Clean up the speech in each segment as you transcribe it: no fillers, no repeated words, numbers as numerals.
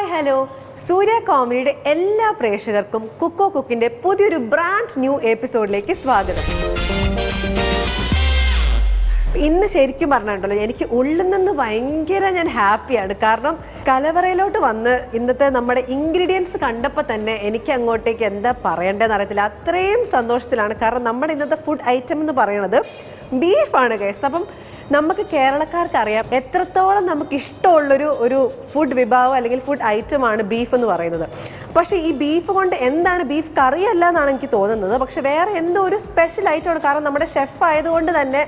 Hi hello സൂര്യ കോമഡിയുടെ എല്ലാ പ്രേക്ഷകർക്കും കുക്കോ കുക്കിന്റെ പുതിയൊരു ബ്രാൻഡ് ന്യൂ എപ്പിസോഡിലേക്ക് സ്വാഗതം. ഇന്ന് ശരിക്കും പറഞ്ഞിട്ടുണ്ടല്ലോ, എനിക്ക് ഉള്ളിൽ നിന്ന് ഭയങ്കര ഞാൻ ഹാപ്പിയാണ്. കാരണം കലവറയിലോട്ട് വന്ന് ഇന്നത്തെ നമ്മുടെ ഇൻഗ്രീഡിയൻസ് കണ്ടപ്പോൾ തന്നെ എനിക്ക് അങ്ങോട്ടേക്ക് എന്താ പറയേണ്ടതെന്ന് അറിയത്തില്ല. അത്രയും സന്തോഷത്തിലാണ്. കാരണം നമ്മുടെ ഇന്നത്തെ ഫുഡ് ഐറ്റം എന്ന് പറയുന്നത് ബീഫാണ് ഗൈസ്. അപ്പം നമുക്ക് കേരളക്കാർക്ക് അറിയാം എത്രത്തോളം നമുക്ക് ഇഷ്ടമുള്ളൊരു ഫുഡ് വിഭവം അല്ലെങ്കിൽ ഫുഡ് ഐറ്റമാണ് ബീഫ് എന്ന് പറയുന്നത്. പക്ഷേ ഈ ബീഫ് കൊണ്ട് എന്താണ്, ബീഫ് കറി അല്ല എന്നാണ് എനിക്ക് തോന്നുന്നത്. പക്ഷെ വേറെ എന്തോ ഒരു സ്പെഷ്യൽ ഐറ്റമാണ്. കാരണം നമ്മുടെ ഷെഫ് ആയതുകൊണ്ട് തന്നെ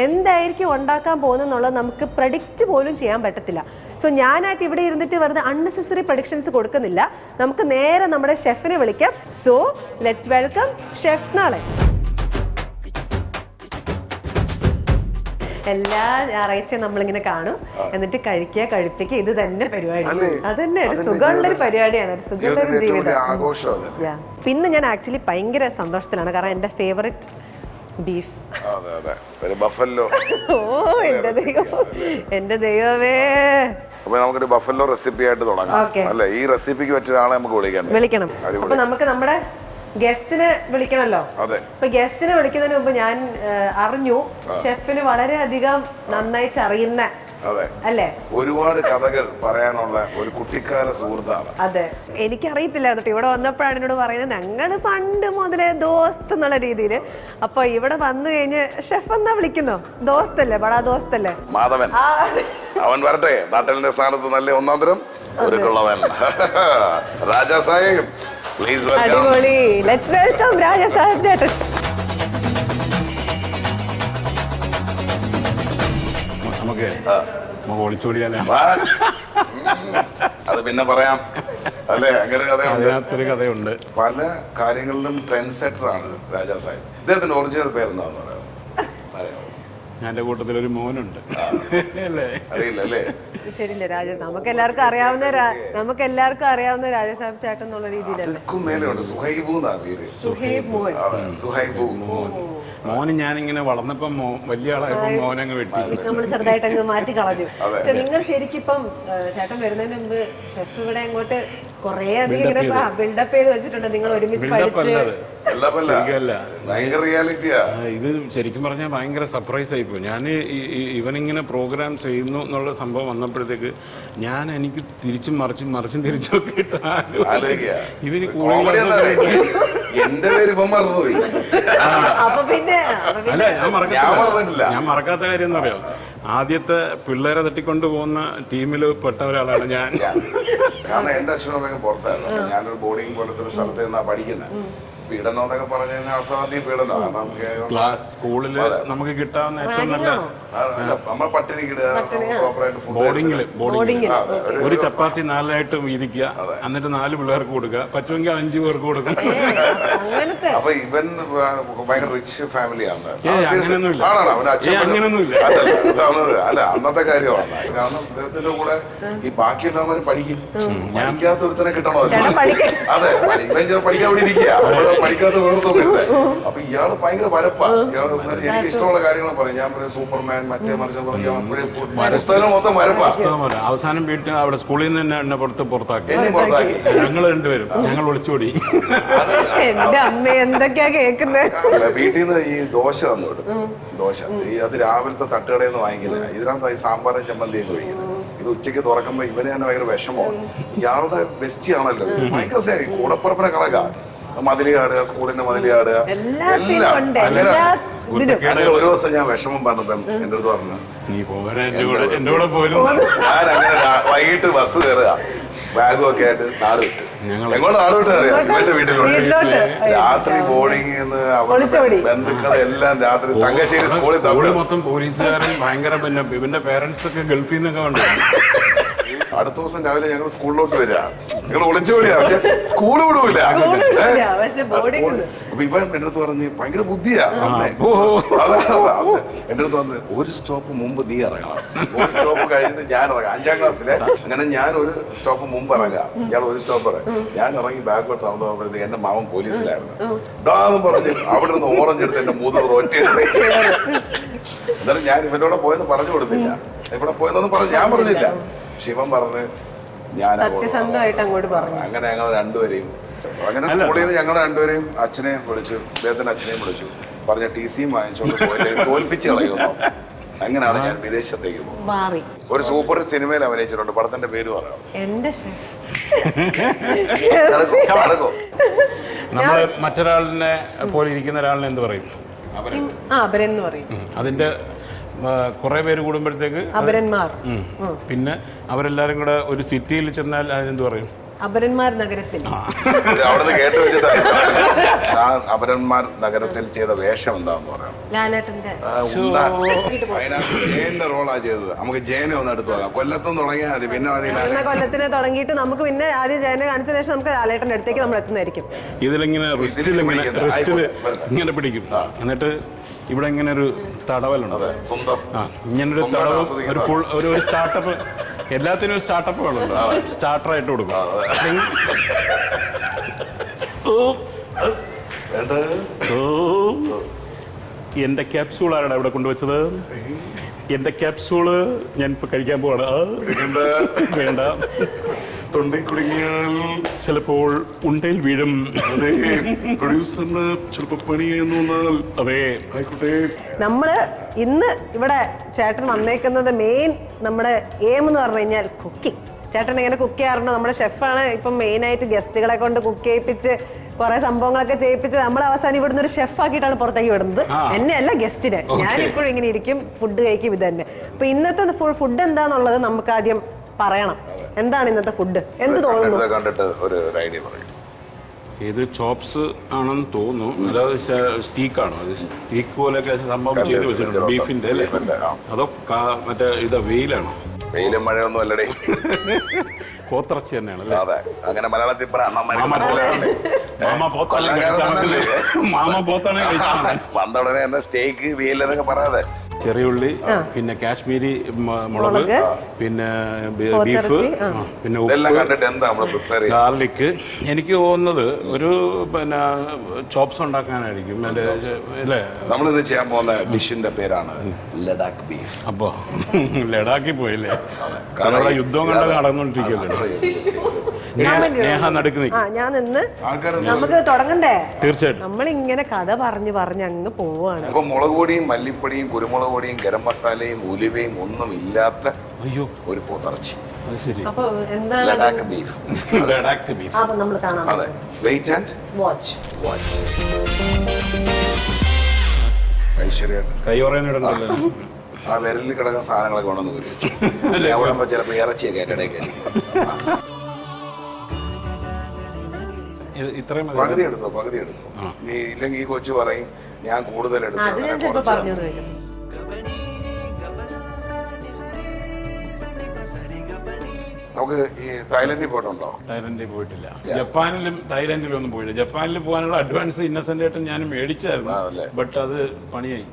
എന്തായിരിക്കും ഉണ്ടാക്കാൻ പോകുന്നതെന്നുള്ളത് നമുക്ക് പ്രഡിക്റ്റ് പോലും ചെയ്യാൻ പറ്റത്തില്ല. സോ ഞാനായിട്ട് ഇവിടെ ഇരുന്നിട്ട് വെറുതെ അൺനെസസറി പ്രഡിക്ഷൻസ് കൊടുക്കുന്നില്ല. നമുക്ക് നേരെ നമ്മുടെ ഷെഫിനെ വിളിക്കാം. സോ ലെറ്റ്സ് വെൽക്കം ഷെഫ് നാളെ. എല്ലാ ഞായറാഴ്ചയും നമ്മളിങ്ങനെ കാണും, എന്നിട്ട് കഴിക്കുക, കഴിപ്പിക്കുക, ഇത് തന്നെ പരിപാടി. അത് തന്നെ ഒരു സുഖമുള്ളൊരു പരിപാടിയാണ്, ഒരു സുഖമുള്ളൊരു ജീവിതം. പിന്നെ ഞാൻ ആക്ച്വലി ഭയങ്കര സന്തോഷത്തിലാണ്. കാരണം എൻ്റെ ഫേവറേറ്റ് ബീഫ്. ഓ എന്റെ ദൈവമേ. അപ്പൊ നമുക്കൊരു ബഫല്ലോ റെസിപ്പി ആയിട്ട് തുടങ്ങാം അല്ലേ? ഈ റെസിപ്പിക്ക് പറ്റിയ ആളെ നമുക്ക് വിളിക്കണം. അപ്പൊ നമുക്ക് നമ്മുടെ ഗസ്റ്റിനെ വിളിക്കണല്ലോ. ഇപ്പൊ ഗസ്റ്റിനെ വിളിക്കുന്നതിന് മുമ്പ് ഞാൻ അറിഞ്ഞു ഷെഫിന് വളരെയധികം നന്നായിട്ട് അറിയുന്ന, അല്ലേ, ഒരുപാട് കഥകൾ പറയാനുള്ള ഒരു കുട്ടിക്കാല സുഹൃത്താണ്. അതെ, എനിക്കറിയത്തില്ലായിരുന്നു കേട്ടോ. ഇവിടെ വന്നപ്പോഴാണ് എന്നോട് പറയുന്നത് ഞങ്ങള് പണ്ട് മുതലേ ദോസ്ത് എന്നുള്ള രീതിയിൽ. അപ്പൊ ഇവിടെ വന്നു കഴിഞ്ഞ് ഷെഫ് എന്നാ വിളിക്കുന്നോ? ദോസ്തല്ലേ, ബടാ ദോസ്തല്ലേ മാധവൻ. അവൻ വരട്ടെ, നാട്ടലിന്റെ സ്ഥാനത്ത് നല്ല ഒന്നാം തരം ഒരുക്കുള്ളവൻ രാജാ സാഹിബ്. Please welcome. അടിപൊളി. ലെറ്റ്സ് വെൽക്കം രാജാ സാഹിബ് ചേട്ടൻ. അത് പിന്നെ പറയാം അല്ലേ? അങ്ങനെ കഥയുണ്ട്. പല കാര്യങ്ങളിലും ട്രെൻഡ് സെറ്റർ ആണ് രാജാ സാഹിബ്. ഇദ്ദേഹത്തിന്റെ ഒറിജിനൽ പേരെന്താന്ന് പറയാം? എന്റെ കൂട്ടത്തിലൊരു മോനുണ്ട്. അറിയില്ല അല്ലേ? ശരിയല്ലേ രാജ, നമുക്ക് എല്ലാവർക്കും അറിയാവുന്ന രാജസാഹിബ് ചേട്ടൻ എന്നുള്ള രീതിയിലല്ലേ. മോന് ഞാനിങ്ങനെ വളർന്നപ്പം വലിയ ആളായപ്പോ മോനങ്ങ് വെട്ടി നമ്മൾ ചെറുതായിട്ടങ്ങ് മാറ്റി കളഞ്ഞു. നിങ്ങൾ ശരിക്കും ഇപ്പം ചേട്ടൻ വരുന്നതിന് മുമ്പ് ഷെഫ് ഇവിടെ അങ്ങോട്ട് കൊറേ അധികം ഇങ്ങനെ ബിൽഡപ്പ് ചെയ്ത് വെച്ചിട്ടുണ്ട്. നിങ്ങൾ ഒരുമിച്ച് ഇത് ശരിക്കും പറഞ്ഞാൽ ഭയങ്കര സർപ്രൈസ് ആയിപ്പോയി. ഞാൻ ഇവനിങ്ങനെ പ്രോഗ്രാം ചെയ്യുന്നു എന്നുള്ള സംഭവം വന്നപ്പോഴത്തേക്ക് എനിക്ക് തിരിച്ചും മറിച്ചും തിരിച്ചൊക്കെ ഇവന് അല്ല, ഞാൻ മറക്കാത്ത കാര്യം എന്ന് പറയാം, ആദ്യത്തെ പിള്ളേരെ തട്ടിക്കൊണ്ട് പോകുന്ന ടീമിൽ പെട്ട ഒരാളാണ് ഞാൻ. കാരണം എന്റെ അച്ഛനമ്മയൊക്കെ പുറത്തായിരുന്നു. ഞാനൊരു ബോർഡിംഗ് പോലത്തെ സ്ഥലത്ത് നിന്നാ പഠിക്കുന്നത്. പീഡനം എന്നൊക്കെ പറഞ്ഞു കഴിഞ്ഞാൽ അസാധ്യ പീഡനം. ക്ലാസ് സ്കൂളില് നമുക്ക് കിട്ടാവുന്ന ഏറ്റവും നല്ല നമ്മൾ പട്ടിണി ബോർഡിങ്ങില് ഒരു ചപ്പാത്തി 4 വീതിക്കുക, എന്നിട്ട് 4 പിള്ളേർക്ക് കൊടുക്കുക, പറ്റുമെങ്കിൽ 5 പേർക്ക് കൊടുക്കുക. അപ്പൊ ഇവൻ ഭയങ്കര റിച്ച് ഫാമിലിയാണ്. അങ്ങനെയൊന്നുമില്ല. അല്ല, അന്നത്തെ കാര്യമാണ്. കാരണം ഇദ്ദേഹത്തിന്റെ കൂടെ ഈ ബാക്കിയുള്ളവന്മാര് പഠിക്കും. പഠിക്കാത്ത ഒരുത്തനെ കിട്ടണമല്ലോ. അതെ, ഇവൻ പഠിക്കാൻ വേണ്ടി ഇരിക്കുക, പഠിക്കാത്ത വേർത്തോന്നില്ല. അപ്പൊ ഇയാള് ഭയങ്കര വരപ്പാ. ഇയാള് എനിക്ക് ഇഷ്ടമുള്ള കാര്യങ്ങൾ പറയും. ഞാൻ പറയും സൂപ്പർമാൻ, മറ്റേ മറിച്ച് പുസ്തകം മൊത്തം വരപ്പാ. അവസാനം വീട്ടിൽ അവിടെ സ്കൂളിൽ നിന്ന് തന്നെ എന്നെ പുറത്താക്കി. ഞങ്ങൾ രണ്ടുപേരും ഞങ്ങൾ ഒളിച്ചോടി. എന്റെ അമ്മ എന്തൊക്കെയാ കേൾക്കുന്നത്. വീട്ടിൽ നിന്ന് ഈ ദോശ വന്നു വിടും. ദോശ അത് രാവിലത്തെ തട്ടുകടയിൽ നിന്ന് വാങ്ങിക്കുന്നത്. ഇതിനകത്ത് ഈ സാമ്പാറും ചമ്മന്തിയൊക്കെ കഴിക്കുന്നത്. ഇത് ഉച്ചയ്ക്ക് തുറക്കുമ്പോ ഇവന് തന്നെ ഭയങ്കര വിഷമമാണ്. ഇയാളുടെ ബെസ്റ്റ് ആണല്ലോ, ഭയങ്കര സ്നേഹം. കൂടപ്പുറപ്പിനെ കളക, മതിലിയാടുക, സ്കൂളിന്റെ മതിലിയാടുക, എല്ലാം. അങ്ങനെ ഒരു ദിവസം ഞാൻ വിഷമം പറഞ്ഞപ്പം എന്റെ അടുത്ത് പറഞ്ഞു, നീ പോരാ എന്റെ കൂടെ പോരും. ഞാൻ അങ്ങനെ വൈകിട്ട് ബസ് കയറുക, ബാഗും ഒക്കെ ആയിട്ട് നാട് വിട്ടു. എങ്ങോട്ട് നാട് വിട്ട് അറിയാം? ഇവന്റെ വീട്ടിലോട്ട്. രാത്രി ബോർഡിംഗ് ബന്ധുക്കളെ എല്ലാം രാത്രി തങ്കശ്ശേരി സ്കൂളിൽ മൊത്തം പോലീസുകാരൻ ഭയങ്കര. പിന്നെ ഇവന്റെ പേരൻസ് ഒക്കെ ഗൾഫിൽ നിന്നൊക്കെ ഉണ്ട്. അടുത്ത ദിവസം രാവിലെ ഞങ്ങൾ സ്കൂളിലോട്ട് വരിക. ഞങ്ങൾ ഒളിച്ചോടിയാ, പക്ഷെ സ്കൂള് വിടൂല. അപ്പൊ ഇവൻ എന്റെ അടുത്ത് പറഞ്ഞ് ഭയങ്കര ബുദ്ധിയാ. എന്റെ അടുത്ത് പറഞ്ഞ് ഒരു സ്റ്റോപ്പ് മുമ്പ് നീ ഇറങ്ങണം, ഒരു സ്റ്റോപ്പ് കഴിഞ്ഞ് ഞാൻ ഇറങ്ങാം. 5ാം ക്ലാസ്സിലെ അങ്ങനെ ഞാൻ ഒരു സ്റ്റോപ്പ് മുമ്പ് ഇറങ്ങാം, ഇയാൾ ഒരു സ്റ്റോപ്പ് ഇറങ്ങി. ഞാൻ ഇറങ്ങി ബാക്കോട്ട് നടന്നപ്പോഴത്തേക്ക് എന്റെ മാമൻ പോലീസിലായിരുന്നു. ഡാന്നും പറഞ്ഞ് അവിടെ നിന്ന് ഓറഞ്ച് എടുത്ത് എന്റെ മൂന്ന് റോറ്റ് ചെയ്ത്. എന്നാലും ഞാൻ ഇവനോടെ പോയെന്ന് പറഞ്ഞു കൊടുത്തില്ല. എവിടെ പോയെന്നൊന്നും ഞാൻ പറഞ്ഞില്ല. ശിവൻ പറഞ്ഞ് ഞാൻ സത്യസന്ധമായിട്ട് അങ്ങോട്ട് പറഞ്ഞു. അങ്ങനെ ഞങ്ങൾ രണ്ടുപേരെയും അങ്ങനെ സ്കൂളിൽ നിന്ന് ഞങ്ങൾ രണ്ടുപേരെയും അച്ഛനെയും വിളിച്ചു, അദ്ദേഹത്തിന്റെ അച്ഛനെയും വിളിച്ചു, പറഞ്ഞ TC വാങ്ങിച്ചുകൊണ്ട് പോയിട്ട് തോൽപ്പിച്ച് കളയുന്നു. അങ്ങനെയാണ് ഞാൻ വിദേശത്തേക്ക് പോകുന്നത്. ഒരു സൂപ്പർ സിനിമയിൽ അഭിനയിച്ചിട്ടുണ്ട്, പടത്തിന്റെ പേര് പറയാം. എന്റെ നമ്മൾ മറ്റൊരാളിനെ പോലെ ഇരിക്കുന്ന ഒരാളിനെ എന്ത് പറയും? അപരൻ എന്ന് പറയും. അതിന്റെ കുറെ പേര് കൂടുമ്പോഴത്തേക്ക് അപരന്മാർ. പിന്നെ അവരെല്ലാരും കൂടെ ഒരു സിറ്റിയിൽ ചെന്നാൽ അതിനെന്ത് പറയും? അപരന്മാർ നഗരത്തിൽ. അവിടുന്ന് കേട്ട് വെച്ചിട്ടാണ് അപരന്മാർ നഗരത്തിൽ ചെയ്ത വേഷം എന്താന്ന് പറയാം. ലാലേട്ടന്റെ അതിനകത്ത് ജയന്റെ റോളാ ചെയ്തത്. നമുക്ക് ജയനെ ഒന്ന് എടുത്തു നോക്കാം. കൊല്ലത്തുനിന്ന് തുടങ്ങിയാൽ മതി, പിന്നെ മതി. കൊല്ലത്തിനെ തുടങ്ങിയിട്ട് നമുക്ക് പിന്നെ ആദ്യം ജയനെ കാണിച്ച ശേഷം നമുക്ക് ലാലേട്ടന്റെ അടുത്തേക്ക് നമ്മൾ എത്തുന്നതായിരിക്കും. ഇതിലിങ്ങനെ റിസ്റ്റിൽ ഇങ്ങനെ പിടിക്കും. എന്നിട്ട് ഇവിടെ ഇങ്ങനെ ഒരു തടവലുണ്ട്. ഇങ്ങനൊരു തടവ്, ഒരു സ്റ്റാർട്ടപ്പ്, എല്ലാത്തിനും ഒരു സ്റ്റാർട്ടപ്പുകളുണ്ട്. സ്റ്റാർട്ടറായിട്ട് കൊടുക്കും. എന്റെ ക്യാപ്സൂൾ ആരാണ് ഇവിടെ കൊണ്ടുവച്ചത്? എന്റെ ക്യാപ്സൂള് ഞാൻ ഇപ്പൊ കഴിക്കാൻ പോവാണ്. വേണ്ട, തൊണ്ടി കുടുങ്ങിയാൽ ചിലപ്പോൾ ഉണ്ടയിൽ വീഴും. പ്രൊഡ്യൂസറിന് ചിലപ്പോൾ പണിയെന്നാൽ അതെ. ആയിക്കോട്ടെ. നമ്മള് ഇന്ന് ഇവിടെ ചേട്ടൻ വന്നേക്കുന്നത് മെയിൻ നമ്മുടെ എയിം എന്ന് പറഞ്ഞു കഴിഞ്ഞാൽ കുക്കിംഗ്. ചേട്ടൻ എങ്ങനെ കുക്ക് ചെയ്യാറുണ്ട്? നമ്മുടെ ഷെഫാണ് ഇപ്പം മെയിനായിട്ട് ഗസ്റ്റുകളെ കൊണ്ട് കുക്ക് ചെയ്യിപ്പിച്ച് കുറെ സംഭവങ്ങളൊക്കെ ചെയ്യിപ്പിച്ച് നമ്മൾ അവസാനം ഇവിടുന്ന് ഒരു ഷെഫ് ആക്കിയിട്ടാണ് പുറത്തേക്ക് വിടുന്നത്. എന്നെ അല്ല, ഗസ്റ്റിനെ. ഞാനിപ്പോഴും ഇങ്ങനെ ഇരിക്കും, ഫുഡ് കഴിക്കും, ഇത് തന്നെ. അപ്പൊ ഇന്നത്തെ ഫുഡ് എന്താന്നുള്ളത് നമുക്ക് ആദ്യം പറയണം. എന്താണ് ഇന്നത്തെ ഫുഡ്? എന്ത് തോന്നുന്നു? ഇത് ചോപ്സ് ആണെന്ന് തോന്നുന്നു. അതായത് സ്റ്റീക്കാണോ? അത് സ്റ്റീക്ക് പോലെയൊക്കെ സംഭവം ചെയ്ത് വെച്ചിട്ടുണ്ട്. ബീഫിന്റെ അല്ലേ? അതോ മറ്റേ ഇത് വെയിലാണോ? വെയിലും മഴയൊന്നും അല്ലടേ, പോത്തിറച്ചി തന്നെയാണ്. അതെ, അങ്ങനെ മലയാളത്തിൽ വന്ന ഉടനെ തന്നെ സ്റ്റേക്ക് വെയിലെന്നൊക്കെ പറയാതെ ചെറിയ ഉള്ളി, പിന്നെ കാശ്മീരി മുളക്, പിന്നെ ബീഫ്, പിന്നെ ഗാർലിക്. എനിക്ക് തോന്നുന്നത് ഒരു പിന്നെ ചോപ്സ് ഉണ്ടാക്കാനായിരിക്കും അല്ലേ? നമ്മളിത് ചെയ്യാൻ പോകുന്ന ഡിഷിന്റെ പേരാണ് ലഡാക്ക് ബീഫ്. അപ്പൊ ലഡാക്കിൽ പോയില്ലേ? കാരണം യുദ്ധം കണ്ടത് നടന്നുകൊണ്ടിരിക്കുകയല്ലേ? ഞാൻ നിന്ന് നമുക്ക് തുടങ്ങണ്ടേ? തീർച്ചയായിട്ടും. നമ്മളിങ്ങനെ കഥ പറഞ്ഞ് അങ്ങ് പോവാണ്. അപ്പൊ മുളക് പൊടിയും മല്ലിപ്പൊടിയും കുരുമുളക് പൊടിയും ഗരം മസാലയും ഉലുവയും ഒന്നും ഇല്ലാത്ത ഒരു പോത്തിറച്ചി. അപ്പൊ എന്താണ് ലഡാക്ക് ബീഫ്? ലഡാക്ക് ബീഫ്. അപ്പൊ നമ്മൾ കാണാം. അതെ, വെയിറ്റ് ആൻഡ് വാച്ച്. ഐശ്വര്യ കൈ പറയാനിടണ്ടല്ലോ. ആ വിരലിൽ കിടക്കുന്ന സാധനങ്ങളൊക്കെ കൊണ്ടുവന്ന് വരും. ചിലപ്പോ ഇറച്ചിയൊക്കെ അതിന്റെ ഇടയ്ക്ക് പകുതി എടുത്തോ. നീ ഇല്ലെങ്കിൽ ഈ കൊച്ചു പറയും ഞാൻ കൂടുതൽ എടുത്തു. നമുക്ക് ഈ തായ്ലൻഡിൽ പോയിട്ടുണ്ടോ? തായ്ലൻഡിൽ പോയിട്ടില്ല. ജപ്പാനിലും തായ്ലൻഡിലും ഒന്നും പോയില്ല. ജപ്പാനിൽ പോകാനുള്ള അഡ്വാൻസ് ഇന്നസെന്റ് ആയിട്ട് ഞാൻ മേടിച്ചായിരുന്നു. ബട്ട് അത് പണിയായി.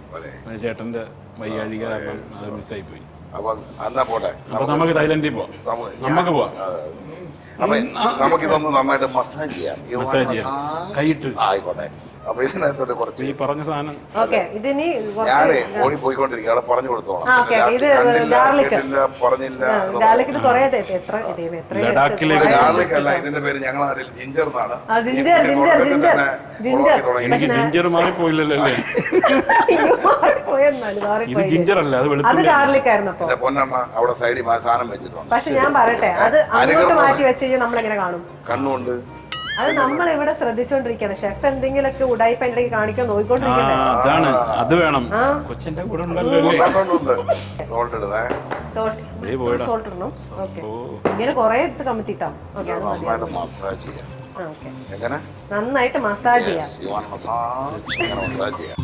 ചേട്ടന്റെ വയ്യാഴിക കാരണം അത് മിസ്സായി പോയി. അപ്പൊ എന്നാ പോട്ടെ, അപ്പൊ നമുക്ക് തായ്ലൻഡിൽ പോവാം. നമുക്ക് പോവാം. നമുക്കിതൊന്ന് നന്നായിട്ട് മസാജ് ചെയ്യാം. കൈയിട്ട് ആയിക്കോട്ടെ. അപ്പൊ ഇതിനകത്തോട്ട് കുറച്ച് ഈ പറഞ്ഞ സാധനം ഞാനേ ഓടി പോയിക്കൊണ്ടിരിക്കും. അവിടെ പറഞ്ഞു കൊടുത്തോളാം. പറഞ്ഞില്ല. ഗാർലിക് അല്ല, ഇതിന്റെ പേര് ഞങ്ങളുടെ നാട്ടിൽ ജിഞ്ചർ എന്നാണ്. എനിക്ക് ജിഞ്ചർ മാറിപ്പോയില്ലല്ലോ അല്ലേ? ഇത് ജിഞ്ചർ അല്ല, അത് വെളുത്തുള്ളി. പൊന്നമ്മ അവിടെ സൈഡിൽ സാധനം വെച്ചിട്ടുണ്ട്. പക്ഷെ ഞാൻ പറയട്ടെ, അത് അങ്ങോട്ട് മാറ്റി വെച്ച് കഴിഞ്ഞാൽ നമ്മളെങ്ങനെ കാണും? കണ്ണുകൊണ്ട് അത് നമ്മൾ ഇവിടെ ശ്രദ്ധിച്ചോണ്ടിരിക്കണം. ഷെഫ് എന്തെങ്കിലുമൊക്കെ ഉടായ്പ അതിന്റെ കാണിക്കാൻ നോക്കിക്കൊണ്ടിരിക്കണേ. അതാണ്, അത് വേണം. കൊച്ചിന്റെ കൂടെ ഉണ്ടല്ലോ. സോൾട്ട് ഇടുന്നേ. സോൾട്ട് ഇടണം. ഓക്കെ, ഇങ്ങനെ കൊറേ എടുത്ത് കമത്തിട്ടാം. നന്നായിട്ട് മസാജ് ചെയ്യാം. എങ്ങനെ? നന്നായിട്ട് മസാജ് ചെയ്യാം. മസാജ് ചെയ്യാം.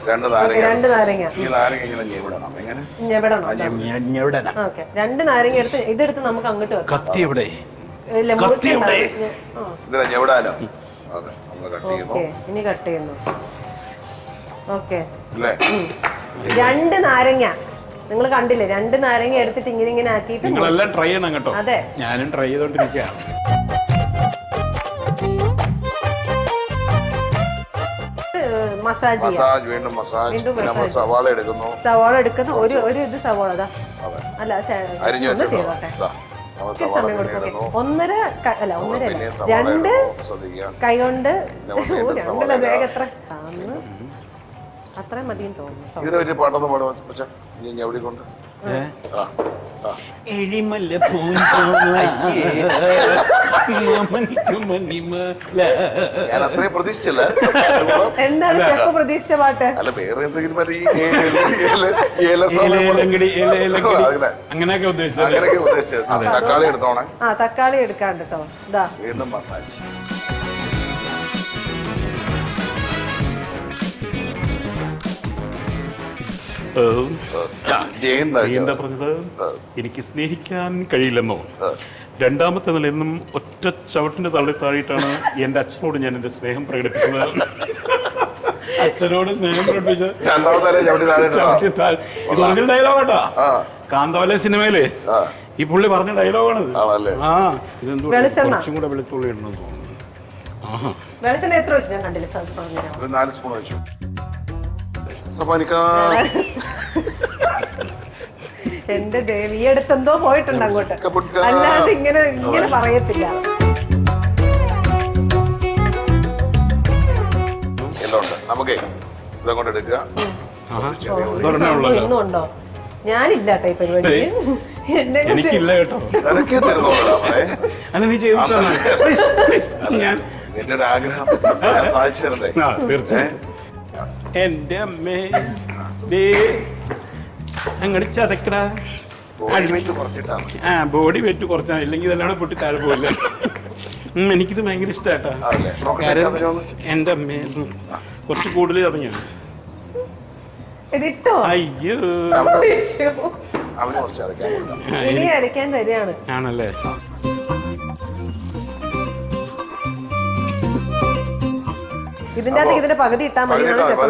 രണ്ട് നാരങ്ങ. ഈ നാരങ്ങ ഇങ്ങനെ ഞെവിടണം. എങ്ങനെ? ഞെവിടണം. ഓക്കെ, രണ്ട് നാരങ്ങ എടുത്ത് ഇതെടുത്ത് നമുക്ക് അങ്ങോട്ട് വെക്കാം. കത്തി എവിടെ? ഇതിനെ ഞെവിടാനോ? അതെ, കട്ട് ചെയ്യുന്നു. ഇനി കട്ട് ചെയ്യുന്നു. ഓക്കെ, രണ്ട് നാരങ്ങ നിങ്ങൾ കണ്ടില്ലേ? രണ്ട് നാരങ്ങ എടുത്തിട്ട് ഇങ്ങനെ ആക്കിയിട്ട് നിങ്ങളെല്ലാം ട്രൈ ചെയ്യണം കേട്ടോ. അതെ, ഞാനും ട്രൈ ചെയ്തോണ്ടിരിക്കുകയാണ്. മസാജ് മസാജ് വീണ്ടും മസാജ്. പിന്നെ നമ്മൾ സവാള എടുക്കുന്നു. സവാള എടുക്കുന്ന ഒരു ഇത് സവാള അതാ അല്ല അരിഞ്ഞു വെച്ച ചെയ്തോട്ടെ. സവാള ഒന്നര രണ്ട് കൈ കൊണ്ട് വേഗം അത്രയും മതിയും തോന്നുന്നു. ഇതിനെ ഒരു പാട്ടൊന്നും പാടും ഇനി എവിടെ കൊണ്ട് എഴിമല്ല ഞാൻ അത്രയും പ്രതീക്ഷിച്ചില്ല. എന്താണ് ഷെഫ് പ്രതീക്ഷിച്ച പാട്ട്? അല്ല വേറെ എന്തെങ്കിലും അങ്ങനെയൊക്കെ ഉദ്ദേശിച്ചത്. അങ്ങനെയൊക്കെ ഉദ്ദേശിച്ചത്. തക്കാളി എടുത്തോണേ. തക്കാളി എടുക്കാണ്ട് കേട്ടോ. ഇതാ വീണ്ടും മസാജ്. എന്താ പറഞ്ഞത്? എനിക്ക് സ്നേഹിക്കാൻ കഴിയില്ലെന്നോ? രണ്ടാമത്തെ നില എന്നും ഒറ്റ ചവിട്ടിന്റെ തള്ളി താഴെയിട്ടാണ് എന്റെ അച്ഛനോട് ഞാൻ എന്റെ സ്നേഹം പ്രകടിപ്പിക്കുന്നത്. അച്ഛനോട് സ്നേഹം പ്രകടിപ്പിച്ച് ഇത് ഒറിജിനൽ ഡയലോഗാട്ടാ. കാന്തവല സിനിമയില് ഈ പുള്ളി പറഞ്ഞ ഡയലോഗാണത്. ആ ഇതെന്തോ കുറച്ചും കൂടെ വെളുത്തുള്ളി ഇടണമെന്ന് തോന്നുന്നു. വെളിച്ചെണ്ണ എത്ര വെച്ച് ഞാൻ കണ്ടില്ല. 4 സ്പൂൺ വെച്ചു. എന്റെ ദേവി ഈ അടുത്തെന്തോ പോയിട്ടുണ്ട് അങ്ങോട്ട്. അല്ലാണ്ട് ഇങ്ങനെ പറയത്തില്ല. നമുക്കേ ഇതങ്ങോട്ട് എടുക്കുക. ഇന്നും ഉണ്ടോ? ഞാനില്ല ഈ പരിപാടി. എനിക്കില്ല കേട്ടോ. നീ എന്റെ ഒരു ആഗ്രഹം സാധിച്ചു തരണ്ടേ? തീർച്ചയായും. എന്റെ അമ്മേ അങ്ങോട്ട് ചതക്കടാ. ബോഡി വെയിറ്റ് കുറച്ചാ, ഇല്ലെങ്കിൽ ഇതെല്ലാം പൊട്ടി താഴെ പോയില്ല. എനിക്കിത് ഭയങ്കര ഇഷ്ടാട്ടാ. എന്റെ അമ്മേ കുറച്ച് കൂടുതൽ ചതഞ്ഞാണ്. അയ്യോ ആണല്ലേ. ഇതിന്റെ ഇതിന്റെ പകുതി ഇട്ടാൽ മതി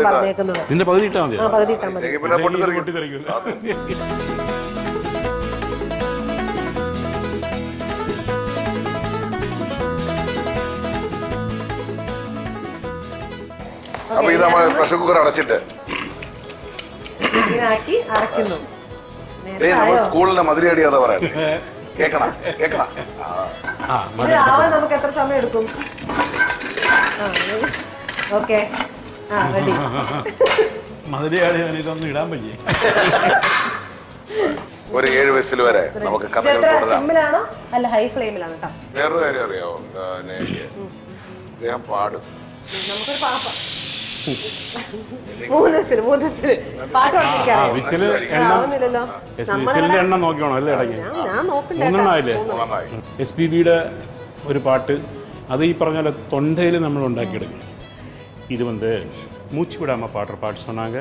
പറഞ്ഞേക്കുന്നത്. ഇതിന്റെ പകുതി ഇട്ടാൽ മതി. പകുതി ഇട്ടാൽ മതി. അപ്പൊ ഇത് നമ്മൾ പ്രഷർ കുക്കർ അടച്ചിട്ട് അടയ്ക്കുന്നു. നമ്മൾ സ്കൂളിലെ മധുരയടി അതാ പറയാം. കേക്കണം നമുക്ക് എത്ര സമയം എടുക്കും? Okay ready. മധുരയാടി ഇതൊന്നും ഇടാൻ പറ്റിയേ. ഒരു 7 വിസിൽ വരെ നമുക്ക് സിമ്മിലാണോ അല്ല ഹൈ ഫ്ലെയിമിലാണ് കേട്ടോ. വേറൊരു കാര്യം അറിയാമോ? ഞാൻ പാടും. നമുക്കൊരു പാപ്പ 3 വിസിൽ പാട്ട് എണ്ണം നോക്കിയോണോ അല്ലേ? ഇടയ്ക്ക് ഞാൻ നോക്കില്ല. 3 എണ്ണമായില്ലേ? SPBയുടെ ഒരു പാട്ട് അത് ഈ പറഞ്ഞ പോലെ തൊണ്ടയിൽ നമ്മൾ ഉണ്ടാക്കിയെടുക്കും. இது வந்து மூச்சு விடாமல் பாடுற பாட்டு சொன்னாங்க.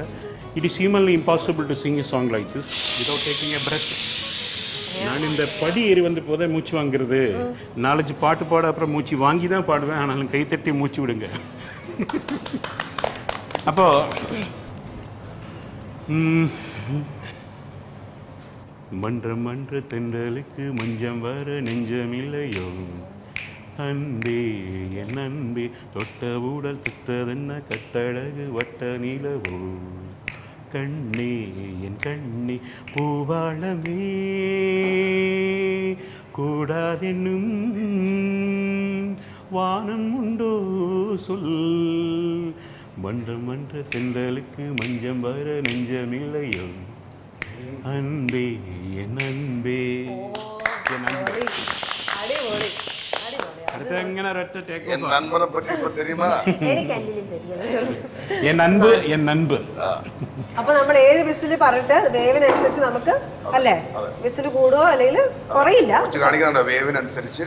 It is humanly impossible to sing a song like this without taking a breath. நான் இந்த படி ஏறி வந்து போதே மூச்சு வாங்கிறது. 4 பாட்டு பாட அப்புறம் மூச்சு வாங்கி தான் பாடுவேன். ஆனாலும் கைத்தட்டி மூச்சு விடுங்க. அப்போ மன்ற மன்ற தென்றலுக்கு மஞ்சம் வர நெஞ்சமில்லையோ அன்பே என் அன்பே தொட்ட ஊடல் துத்ததென்ன கட்டழகு வட்ட நிலவோ கண்ணே என் கண்ணே பூவாளமே கூடாதென்னும் வானம் உண்டோ சொல் மன்ற மன்ற தென்றலுக்கு மஞ்சம் வர நெஞ்சமில்லையோ அன்பே என் அன்பே என் அன்பே. എൻ അൻപ്. അപ്പൊ നമ്മൾ 7 വിസിൽ പറഞ്ഞിട്ട് വേവിനനുസരിച്ച് നമുക്ക് അല്ലേ വിസിൽ കൂടുവോ അല്ലെങ്കിൽ കുറയില്ല. വേവിനനുസരിച്ച്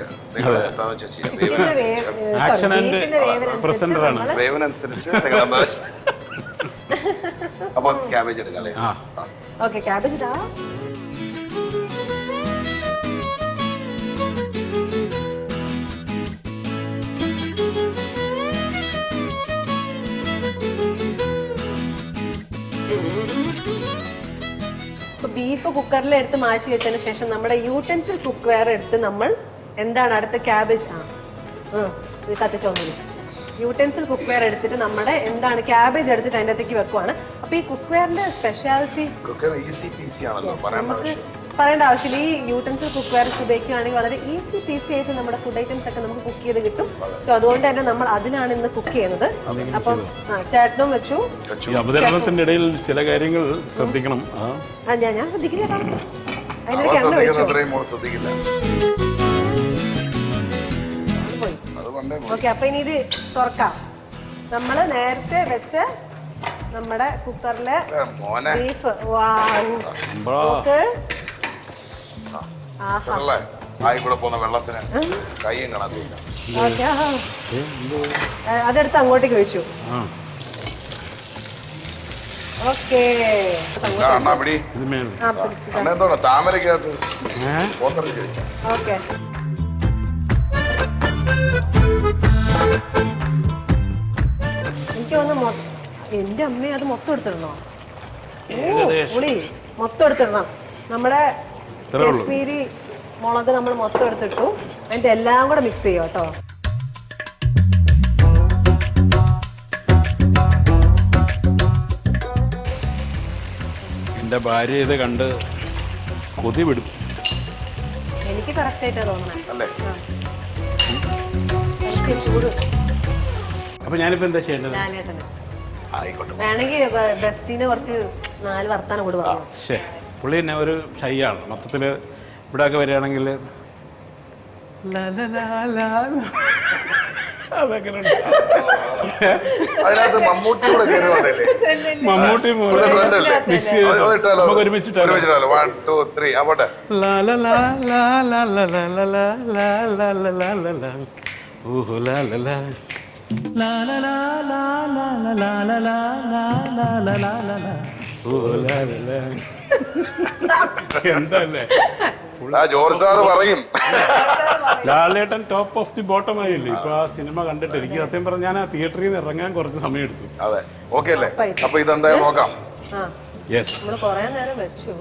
അപ്പൊ ക്യാബേജ് എടുക്കാം. ഓക്കെ ക്യാബേജ് ഇതാ. ബീഫ് കുക്കറിൽ എടുത്ത് മാറ്റി വെച്ചതിന് ശേഷം നമ്മുടെ യൂട്ടൻസിൽ കുക്ക് വെയർ എടുത്ത് നമ്മൾ എന്താണ് അടുത്ത ക്യാബേജ് ഇത് കത്തിച്ചോന്നില്ല. യൂട്ടൻസിൽ കുക്ക് വെയർ എടുത്തിട്ട് നമ്മുടെ എന്താണ് ക്യാബേജ് എടുത്തിട്ട് അതിൻ്റെ അകത്തേക്ക് വെക്കുവാണ്. അപ്പോൾ ഈ കുക്ക് വെയറിന്റെ സ്പെഷ്യാലിറ്റി ഈസി പീസി ആണല്ലോ, പറയേണ്ട നമുക്ക് ആവശ്യം. പറയേണ്ട ആവശ്യമില്ല. ഈ യൂട്ടൻസിൽ കുക്ക് വെയർ ഉപയോഗിക്കുകയാണെങ്കിൽ വളരെ ഈസി പീസി ആയിട്ട് നമ്മുടെ ഫുഡ് ഐറ്റംസ് ഒക്കെ നമുക്ക് കുക്ക് ചെയ്ത് കിട്ടും. സോ അതുകൊണ്ട് തന്നെ നമ്മൾ അതിനാണ് ഇന്ന് കുക്ക് ചെയ്യുന്നത്. അപ്പം ചേട്ടനും വെച്ചു. ഈ അവതരണത്തിന്റെ ഇടയിൽ ചില കാര്യങ്ങൾ ശ്രദ്ധിക്കണം. ഞാൻ ശ്രദ്ധിക്കില്ല, അവൻ അതിനിടയ്ക്ക് എണ്ണ ശ്രദ്ധിക്കുന്ന ഒഴിച്ചു. അത്രയും മോൾ ശ്രദ്ധിക്കില്ല. പോയി. അത് പണ്ടേ ഓക്കെ, അപ്പൊ ഇനി ഇത് തുറക്കാം. നമ്മൾ നേരത്തെ വെച്ച നമ്മുടെ കുക്കറിലെ മോനെ ബീഫ്. വാവ്, ചെറല്ലേ ആയി കൂടെ പോകുന്ന വെള്ളത്തിന് കൈയും കണക്കില്ല. ഓക്കെ, അതെടുത്ത് അങ്ങോട്ടേക്ക് വെച്ചു. ഓക്കെ, അണ്ണാ പിടി. ഇത് മേലെ ആ പിടിച്ചു. അണ്ണ എന്തോടാ താമരക്കകത്ത് പോത്തറിച്ച് കഴിക്കാം. ഓക്കെ, എനിക്ക് തോന്നുന്നു എന്റെ അമ്മയെ അത് മൊത്തം എടുത്തിടണോ? പുളി മൊത്തം എടുത്തിടണം. നമ്മുടെ കാശ്മീരി മുളക് നമ്മൾ മൊത്തം എടുത്തിട്ടു. അതിന്റെ എല്ലാം കൂടെ മിക്സ് ചെയ്യും കേട്ടോ. എൻ്റെ ഭാര്യ ഇത് കണ്ട് കൊതി വിടും. എനിക്ക് കറക്റ്റ് ആയിട്ടാ തോന്നണേ. അല്ലേ? എനിക്ക് ചൂട് അപ്പൊ ഞാനിപ്പോ എന്താ ചെയ്യേണ്ടത്? ലാലേട്ടന് ആയിക്കോട്ടെ. വേണമെങ്കിൽ ബെസ്റ്റിന് കുറച്ച് 4 വർത്താനം കൂടി പറഞ്ഞു. ശേ, പുള്ളി തന്നെ ഒരു ഷൈയാണ് മൊത്തത്തിൽ. ഇവിടെ ഒക്കെ വരികയാണെങ്കിൽ അതിനകത്ത് മമ്മൂട്ടി കൂടെ കയറി വന്നില്ലേ? മമ്മൂട്ടി മിക്സ് നമുക്ക് ഒരുമിച്ചിട്ടാലോ? 1 2 3 ആവട്ടെ. എന്തല്ലേ ജോർജ് സാറ് പറയും. ലാലേട്ടൻ ടോപ്പ് ഓഫ് ദി ബോട്ടം ആയില്ലേ ഇപ്പൊ ആ സിനിമ കണ്ടിട്ട്. എനിക്ക് സത്യം പറഞ്ഞാൽ ഞാൻ ആ തിയേറ്ററിൽ നിന്ന് ഇറങ്ങാൻ കുറച്ച് സമയം എടുത്തു. അതെ, ഓക്കെ അല്ലേ? അപ്പൊ ഇതെന്തായാലും നോക്കാം. ആ, യെസ്, നമ്മള് കൊറേ നേരം വെച്ചു.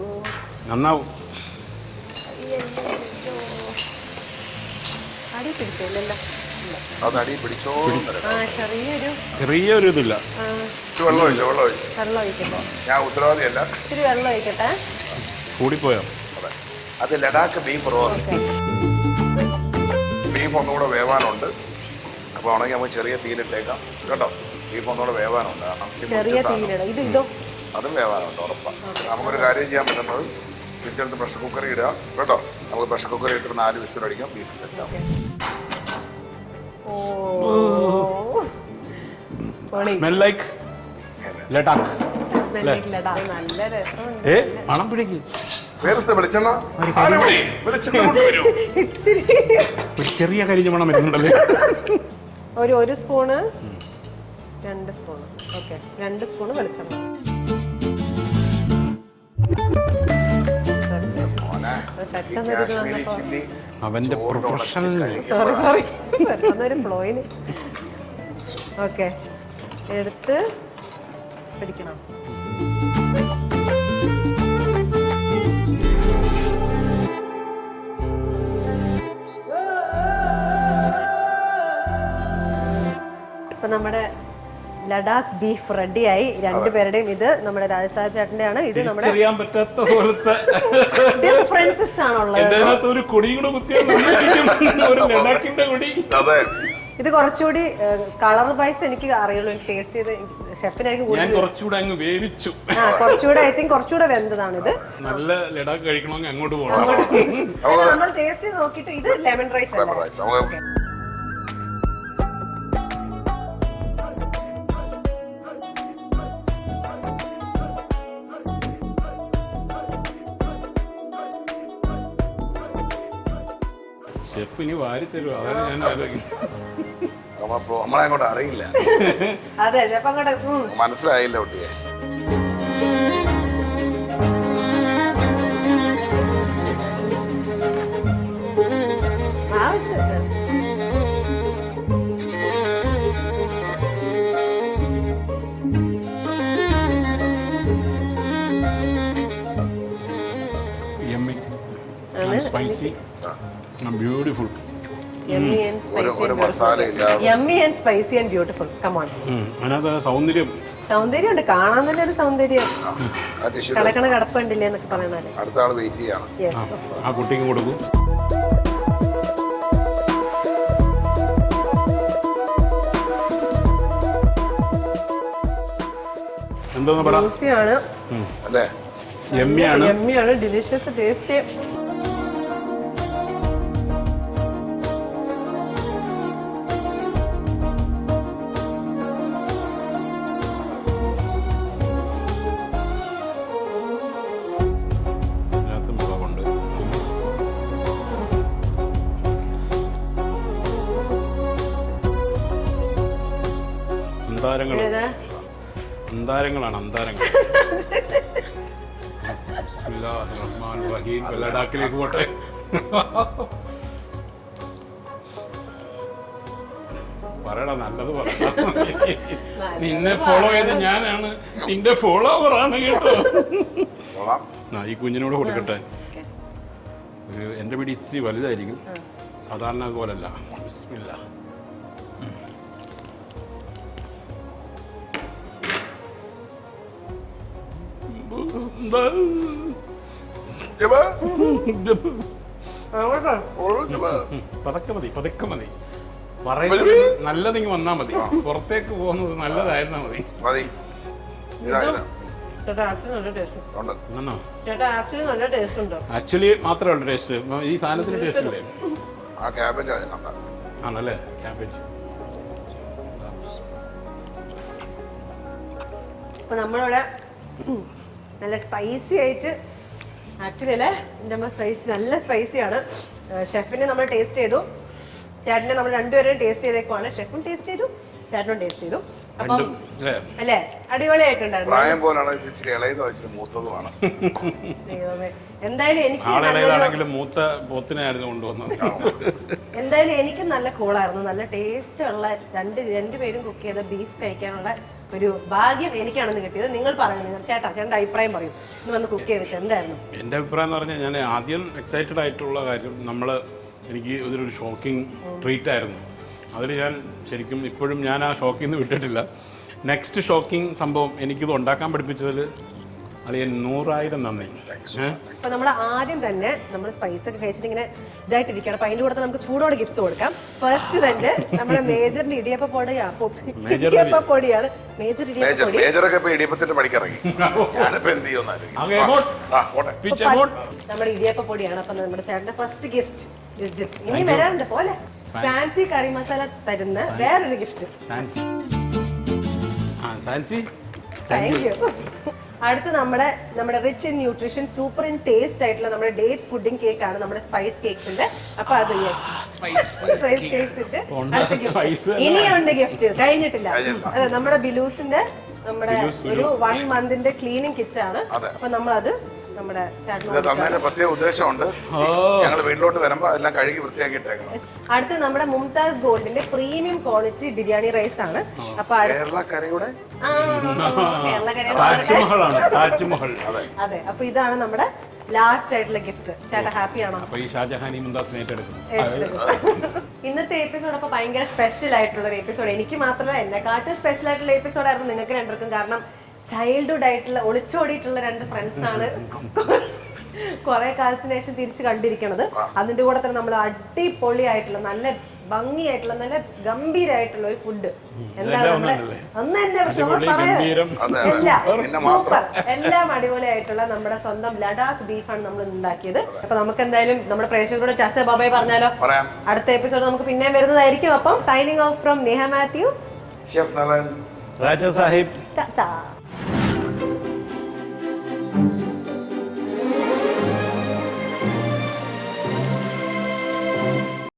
നന്നാവും. അടി പിടിച്ചില്ലല്ലോ. അത് അടി പിടിച്ചോ. ആ, ചെറിയൊരു ഇതില്ല. വെള്ളം ഒഴിച്ചോ, വെള്ളം ഒഴിച്ചു. വെള്ളം ഒഴിക്കട്ടെ. ഞാൻ ഉത്തരവാദിയല്ല. ഇച്ചിരി വെള്ളം ഒഴിക്കട്ടെ. കൂടിപ്പോയോ? അതെ, അത് ലഡാക്ക് ബീഫ് റോസ്റ്റ്. ബീഫ് ഒന്നുകൂടെ വേവാനുണ്ട്. അപ്പോൾ ആണെങ്കിൽ നമുക്ക് ചെറിയ തീയിലിട്ടേക്കാം കേട്ടോ. ബീഫ് ഒന്നുകൂടെ വേവാനുണ്ട്. ചെറിയ തീയിലിടാം. ഇതോ അതും വേവാനുണ്ട് ഉറപ്പാണ്. നമുക്കൊരു കാര്യം ചെയ്യാൻ പറ്റുന്നത് പിറ്റേന്ന് പ്രഷർ കുക്കറിൽ ഇടുക കേട്ടോ. നമുക്ക് പ്രഷർ കുക്കറിൽ ഇട്ടിട്ട് 4 വിസിൽ അടിക്കാം. ബീഫ് സെറ്റ് ആവും. Smell like Ladakh. നല്ല രസമുണ്ട്. മണം പിടിക്കും. വെളിച്ചെണ്ണ ഇച്ചിരി ഒരു ചെറിയ കരിഞ്ഞ മണം വരുന്നുണ്ടല്ലേ? ഒരു സ്പൂണ്, 2 സ്പൂണ്. ഓക്കെ, 2 സ്പൂണ് വെളിച്ചെണ്ണ. അവന്റെ പ്രൊഫഷണൽ. സോറി പെട്ടെന്നൊരു ഫ്ലോയിന്. ഓക്കെ, എടുത്ത് പിടിക്കണം. ഇപ്പൊ നമ്മുടെ ലഡാക്ക് ബീഫ് റെഡിയായി. 2 പേരുടെയും. ഇത് നമ്മുടെ രാജസാഹബ് ചേട്ടന്റെ ആണ്. ഇത് നമ്മുടെ തിരിച്ചറിയാൻ പറ്റാത്ത പോലത്തെ ഡിഫറൻസസ് ആണുള്ളത്. അതിനകത്ത് ഒരു കൊടിയും കൂടെ കുത്തിയാൽ ഒരു ലഡാക്കിന്റെ കൊടി. അതെ, ഇത് കുറച്ചുകൂടി കളർ വൈസ് എനിക്ക് അറിയുള്ളൂ. എനിക്ക് ടേസ്റ്റ് ചെയ്ത് ഷെഫിനായിരിക്കും ഞാൻ കുറച്ചുകൂടെ അങ്ങ് വേവിച്ചു. കുറച്ചുകൂടെ ഐ തിങ്ക് കുറച്ചുകൂടെ വെന്തതാണ് ഇത്. നല്ല ലഡാക്ക് കഴിക്കണമെങ്കിൽ അങ്ങോട്ട് പോകണം. നമ്മൾ ടേസ്റ്റ് നോക്കിയിട്ട് ഇത് ലെമൺ റൈസ് അല്ലേ? റൈസ് നമുക്ക് ഷെഫ് ഇനി വാരി തരും. അതാണ് ഞാൻ ആലോചിക്കുന്നത്. നമ്മളെ അങ്ങോട്ട് അറിയില്ല. അതെ, ഷെഫ് അങ്ങോട്ട് മനസ്സിലായില്ല കുട്ടിയെ. Yummy and spicy and beautiful. Yummy and spicy ഒരു and മസാല beautiful. ഇല്ല. Yummy and spicy and beautiful. Come on. അതിനകത്ത് സൗന്ദര്യം സൗന്ദര്യമുണ്ട്, കാണാൻ തന്നെ ഒരു സൗന്ദര്യം. ആ ടിഷ്യൂ കിടക്കണ കിടപ്പുണ്ടില്ലേ എന്നൊക്കെ പറയുന്നാല്. അടുത്ത ആൾ വെയിറ്റ് ചെയ്യാണ്. യെസ്. ആ കുട്ടിക്ക് കൊടുക്കും. എന്തോന്ന് പറ. ജ്യൂസിയാണ്, അല്ലേ? യമ്മിയാണ്. യമ്മിയാണ്, ഡിലീഷ്യസ് ടേസ്റ്റ്. അതിനകത്ത് മുളകുണ്ട്. അന്താരങ്ങൾ, അന്താരങ്ങളാണ് അന്താരങ്ങൾ. ബിസ്മില്ലാഹിർ റഹ്മാനിർ റഹീം. ലഡാക്കിലേക്ക് പോട്ടെ. പറയടാ, നല്ലത് പറ. നിന്നെ ഫോളോ ചെയ്ത് ഞാനാണ്, നിന്റെ ഫോളോവർ ആണ് കേട്ടോ. കൊള്ളാം. ഈ കുഞ്ഞിനോട് കൊടുക്കട്ടെ. ഒരു എൻ്റെ പിടി ഇത്തിരി വലുതായിരിക്കും, സാധാരണ പോലല്ല. ബിസ്മില്ലാ. ജബ, ഓള് ജബ. പതക്കെ മതി, പതക്കെ മതി. പറയുന്നത് നല്ലതിങ്ങ് വന്നാൽ മതി. പുറത്തേക്ക് പോകുന്നത് നല്ലതായിരുന്നാ മതി. മതി. ഇതാ ഇതാ. ചേട്ടാ ആക്ച്വലി നല്ല ടേസ്റ്റ് ഉണ്ട്. ആണോ? ചേട്ടാ ആക്ച്വലി നല്ല ടേസ്റ്റ് ഉണ്ടോ? ആക്ച്വലി മാത്രമേ ഉള്ളൂ ടേസ്റ്റ്. ഈ സാധനത്തിന് ടേസ്റ്റ് ഇല്ലേ? ആ ക്യാബേജ് കണ്ട. ആണല്ലേ? ക്യാബേജ്. അപ്പൊ നമ്മളിവിടെ നല്ല സ്പൈസി ആയിട്ട്, ആക്ച്വലി അല്ലേ എൻ്റെ അമ്മ സ്പൈസി, നല്ല സ്പൈസിയാണ്. ഷെഫിനെ നമ്മൾ ടേസ്റ്റ് ചെയ്തു, ചേട്ടനെ നമ്മൾ രണ്ടുപേരും ടേസ്റ്റ് ചെയ്തേക്കുവാണ്. ഷെഫും ടേസ്റ്റ് ചെയ്തു, ചേട്ടനും ടേസ്റ്റ് ചെയ്തു. അപ്പം അല്ലേ അടിപൊളിയായിട്ടുണ്ടായിരുന്നു. പ്രായം പോലാണ് ഇത്. ഇച്ചിരി ഇളയത് വെച്ചിട്ട് മൂത്തതുമാണ്. ദൈവമേ, എന്തായാലും എനിക്ക് ആളേതാണെങ്കിലും മൂത്ത പോത്തിനായിരുന്നു കൊണ്ടുവന്നത്. എന്തായാലും എനിക്ക് നല്ല കൂളായിരുന്നു. നല്ല ടേസ്റ്റ് ഉള്ള രണ്ടുപേരും കുക്ക് ചെയ്ത ബീഫ് കഴിക്കാനുള്ള ഒരു ഭാഗ്യം എനിക്കാണെന്ന് കിട്ടിയത്. നിങ്ങൾ പറയുന്നത് ചേട്ടൻ്റെ അഭിപ്രായം പറയും. ഇന്ന് വന്ന് കുക്ക് ചെയ്തിട്ട് എന്തായിരുന്നു? എൻ്റെ അഭിപ്രായം എന്ന് പറഞ്ഞാൽ, ഞാൻ ആദ്യം എക്സൈറ്റഡ് ആയിട്ടുള്ള കാര്യം, എനിക്ക് ഇതൊരു ഷോക്കിംഗ് ട്രീറ്റ് ആയിരുന്നു. അതിൽ ഞാൻ ശരിക്കും ഇപ്പോഴും ഞാൻ ആ ഷോക്കിൽ നിന്ന് വിട്ടിട്ടില്ല. നെക്സ്റ്റ് ഷോക്കിംഗ് സംഭവം എനിക്കിത് ഉണ്ടാക്കാൻ പഠിപ്പിച്ചതിൽ അളിയൻ 100,000 നന്ദി. അപ്പൊ നമ്മൾ ആദ്യം തന്നെ നമ്മൾ സ്പൈസ് ഒക്കെ കഴിച്ചിട്ട് ഇങ്ങനെ ഇതായിട്ടിരിക്കണം. അപ്പൊ അതിന്റെ കൂടെ നമുക്ക് ചൂടോടെ ഗിഫ്റ്റ്സ് കൊടുക്കാം. ഫസ്റ്റ് തന്നെ നമ്മുടെ മേജറിന്റെ ഇടിയപ്പ പൊടിയാണ്. മേജർ ഇടിയപ്പ മേജറൊക്കെ ഇപ്പൊ ഇടിയപ്പത്തിന്റെ പണിക്കിറങ്ങി. ഞാനിപ്പോ എന്ത് ചെയ്യുന്ന നമ്മുടെ ഇടിയപ്പ പൊടിയാണ്. അപ്പൊ നമ്മുടെ ചേട്ടന്റെ ഫസ്റ്റ് ഗിഫ്റ്റ് ഇസ് ദിസ്. ഇനി വരാറുണ്ട് പോലെ ഫാൻസി കറി മസാല തരുന്ന വേറൊരു ഗിഫ്റ്റ്. Thank you. അടുത്ത് നമ്മുടെ rich in nutrition, super in taste ആയിട്ടുള്ള നമ്മുടെ ഡേറ്റ്സ് പുഡിംഗ് കേക്ക് ആണ്, നമ്മുടെ സ്പൈസ് കേക്ക്സിന്റെ. അപ്പൊ അത് സ്പൈസ് കേക്ക്സിന്റെ ഇനിയുണ്ട് ഗിഫ്റ്റ്, കഴിഞ്ഞിട്ടില്ല. അതെ, നമ്മുടെ ബിലൂസിന്റെ ഒരു 1 മന്തിന്റെ ക്ലീനിങ് കിറ്റ് ആണ്. അപ്പൊ നമ്മളത് നമ്മുടെ തന്നതിന്റെ പ്രത്യേക ഉദ്ദേശമുണ്ട്. ഞങ്ങൾ വീട്ടിലോട്ട് വരുമ്പോ എല്ലാം കഴുകി വൃത്തിയാക്കിയിട്ടേക്കണം. അടുത്ത് നമ്മുടെ മുംതാസ് ഗോൾഡിന്റെ പ്രീമിയം ക്വാളിറ്റി ബിരിയാണി റൈസ് ആണ്. അപ്പൊ കേരളക്കരയുടെ അതെ, അപ്പൊ ഇതാണ് നമ്മുടെ ലാസ്റ്റ് ആയിട്ടുള്ള ഗിഫ്റ്റ്. ചേട്ടാ ഹാപ്പി ആണോ? ഇന്നത്തെ എപ്പിസോഡ് അപ്പൊ ഭയങ്കര സ്പെഷ്യൽ ആയിട്ടുള്ള ഒരു എപ്പിസോഡ്. എനിക്ക് മാത്രമല്ല, എന്നെക്കാട്ടും സ്പെഷ്യൽ ആയിട്ടുള്ള എപ്പിസോഡായിരുന്നു നിങ്ങൾക്ക് രണ്ടുപേർക്കും. കാരണം ചൈൽഡ്ഹുഡ് ആയിട്ടുള്ള ഒളിച്ചോടിയിട്ടുള്ള 2 ഫ്രണ്ട്സ് ആണ് കുറെ കാലത്തിന് ശേഷം തിരിച്ചു കണ്ടിരിക്കണത്. അതിന്റെ കൂടെ തന്നെ നമ്മൾ അടിപൊളിയായിട്ടുള്ള നല്ല ഭംഗിയായിട്ടുള്ള നല്ല ഗംഭീരായിട്ടുള്ള ഒരു ഫുഡ്. എന്താണ് നമ്മുടെ സൂപ്പർ എല്ലാം അടിപൊളിയായിട്ടുള്ള നമ്മുടെ സ്വന്തം ലഡാക്ക് ബീഫാണ് നമ്മൾ ഉണ്ടാക്കിയത്. അപ്പൊ നമുക്ക് എന്തായാലും നമ്മുടെ പ്രേക്ഷകരോട് ചാച്ച ബാബായ് പറഞ്ഞാലോ? അടുത്ത എപ്പിസോഡ് നമുക്ക് പിന്നെയും വരുന്നതായിരിക്കും. അപ്പം signing off from Neha Mathew, chef Nalan, Raja Sahib. ചാ